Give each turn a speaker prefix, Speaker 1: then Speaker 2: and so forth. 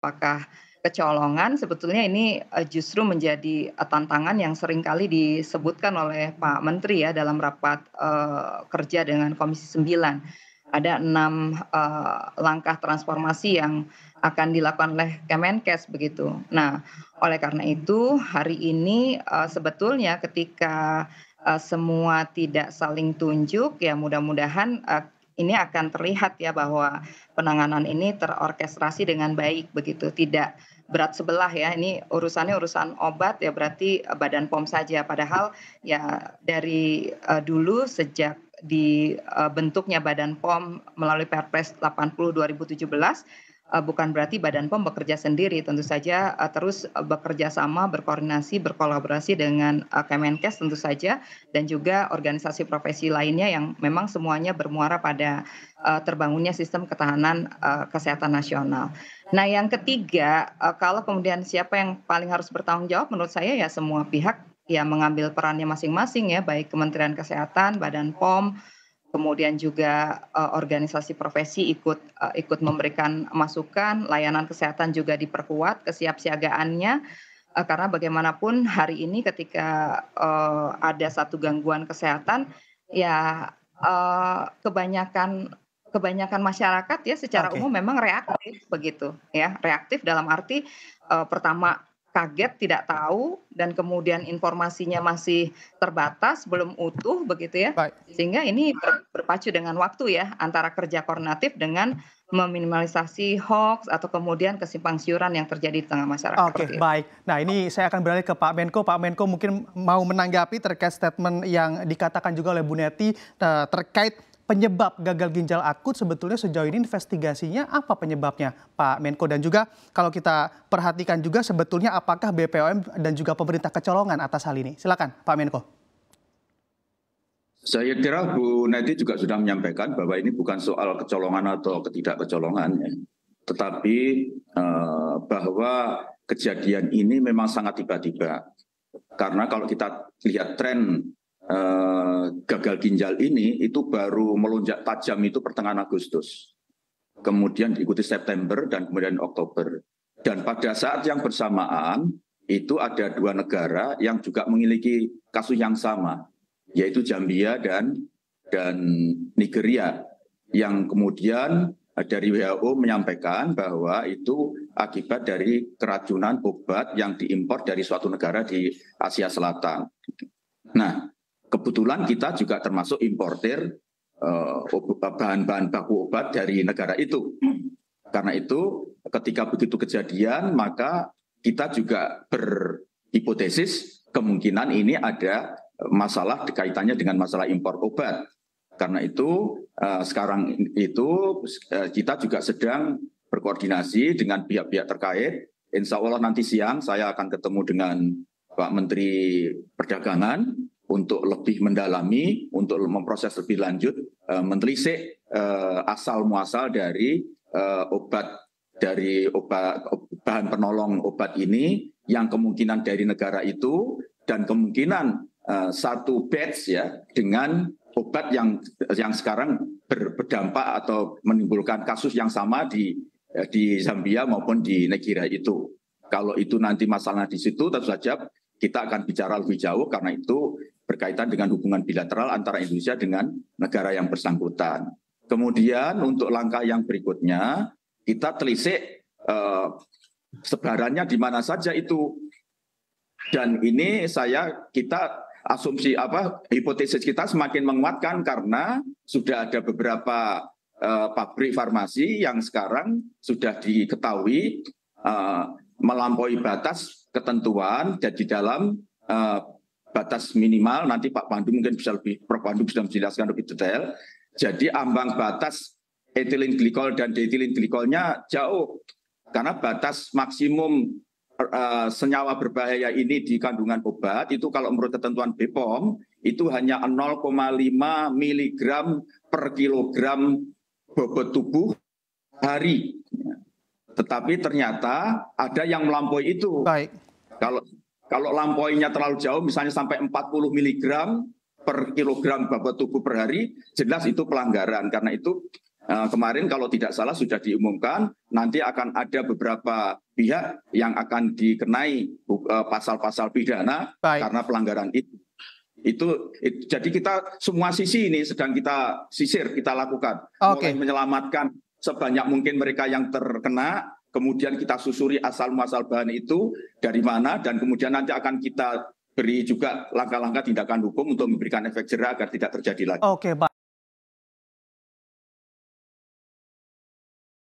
Speaker 1: apakah kecolongan, sebetulnya ini, justru menjadi, tantangan yang seringkali disebutkan oleh Pak Menteri ya dalam rapat, kerja dengan Komisi 9. Ada 6 langkah transformasi yang akan dilakukan oleh Kemenkes begitu. Nah, oleh karena itu hari ini, sebetulnya ketika, semua tidak saling tunjuk, ya mudah-mudahan, ini akan terlihat ya bahwa penanganan ini terorkestrasi dengan baik begitu, tidak berat sebelah ya, ini urusannya urusan obat ya berarti, Badan POM saja. Padahal ya dari, dulu sejak dibentuknya Badan POM melalui Perpres 80 2017, bukan berarti Badan POM bekerja sendiri, tentu saja, terus, bekerja sama, berkoordinasi, berkolaborasi dengan, Kemenkes tentu saja dan juga organisasi profesi lainnya yang memang semuanya bermuara pada, terbangunnya sistem ketahanan, kesehatan nasional. Nah yang ketiga, kalau kemudian siapa yang paling harus bertanggung jawab menurut saya ya semua pihak ya mengambil perannya masing-masing ya, baik Kementerian Kesehatan, Badan POM, kemudian juga, organisasi profesi ikut memberikan masukan, layanan kesehatan juga diperkuat kesiapsiagaannya, karena bagaimanapun hari ini ketika, ada satu gangguan kesehatan, ya, kebanyakan kebanyakan masyarakat ya secara umum
Speaker 2: Oke,
Speaker 1: memang reaktif begitu ya, reaktif dalam arti, pertama kaget, tidak tahu, dan kemudian informasinya masih terbatas, belum utuh begitu ya,
Speaker 2: baik.
Speaker 1: sehingga ini berpacu dengan waktu ya, antara kerja koordinatif dengan meminimalisasi hoaks atau kemudian kesimpang siuran yang terjadi di tengah masyarakat,
Speaker 2: Oke,
Speaker 1: seperti itu.
Speaker 2: baik. Nah, ini saya akan beralih ke Pak Menko. Pak Menko mungkin mau menanggapi terkait statement yang dikatakan juga oleh Bu Neti terkait penyebab gagal ginjal akut. Sebetulnya sejauh ini investigasinya apa penyebabnya, Pak Menko? Dan juga kalau kita perhatikan juga sebetulnya apakah BPOM dan juga pemerintah kecolongan atas hal ini? Silakan, Pak Menko.
Speaker 3: Saya kira Bu Neti juga sudah menyampaikan bahwa ini bukan soal kecolongan atau ketidakkecolongan, ya. Tetapi bahwa kejadian ini memang sangat tiba-tiba. Karena kalau kita lihat tren gagal ginjal ini itu baru melonjak tajam itu pertengahan Agustus. Kemudian diikuti September dan kemudian Oktober. Dan pada saat yang bersamaan itu ada dua negara yang juga memiliki kasus yang sama, yaitu Zambia dan Nigeria, yang kemudian dari WHO menyampaikan bahwa itu akibat dari keracunan obat yang diimpor dari suatu negara di Asia Selatan. Nah, kebetulan kita juga termasuk importir bahan-bahan baku obat dari negara itu. Karena itu ketika begitu kejadian maka kita juga berhipotesis kemungkinan ini ada masalah kaitannya dengan masalah impor obat. Karena itu sekarang itu kita juga sedang berkoordinasi dengan pihak-pihak terkait. Insya Allah nanti siang saya akan ketemu dengan Pak Menteri Perdagangan untuk lebih mendalami, untuk memproses lebih lanjut, menelisik asal muasal dari bahan penolong obat ini yang kemungkinan dari negara itu dan kemungkinan satu batch ya dengan obat yang sekarang berdampak atau menimbulkan kasus yang sama di Zambia maupun di Nigeria itu. Kalau itu nanti masalah di situ tentu saja kita akan bicara lebih jauh karena itu berkaitan dengan hubungan bilateral antara Indonesia dengan negara yang bersangkutan. Kemudian untuk langkah yang berikutnya kita telisik sebarannya di mana saja itu. Dan ini kita asumsi hipotesis kita semakin menguatkan karena sudah ada beberapa pabrik farmasi yang sekarang sudah diketahui melampaui batas ketentuan dan di dalam batas minimal, nanti Pak Pandu mungkin Prof. Pandu bisa menjelaskan lebih detail. Jadi ambang batas ethylene glikol dan diethylene glikolnya jauh karena batas maksimum senyawa berbahaya ini di kandungan obat itu kalau menurut ketentuan BPOM itu hanya 0,5 mg per kilogram bobot tubuh hari. Tetapi ternyata ada yang melampaui itu.
Speaker 2: Baik.
Speaker 3: Kalau lampauinya terlalu jauh, misalnya sampai 40 mg per kilogram bobot tubuh per hari, jelas itu pelanggaran. Karena itu kemarin kalau tidak salah sudah diumumkan nanti akan ada beberapa pihak yang akan dikenai pasal-pasal pidana karena pelanggaran itu. Jadi kita semua sisi ini sedang kita sisir, kita lakukan. Mulai menyelamatkan sebanyak mungkin mereka yang terkena, kemudian kita susuri asal muasal bahan itu dari mana, dan kemudian nanti akan kita beri juga langkah-langkah tindakan hukum untuk memberikan efek jera agar tidak terjadi lagi.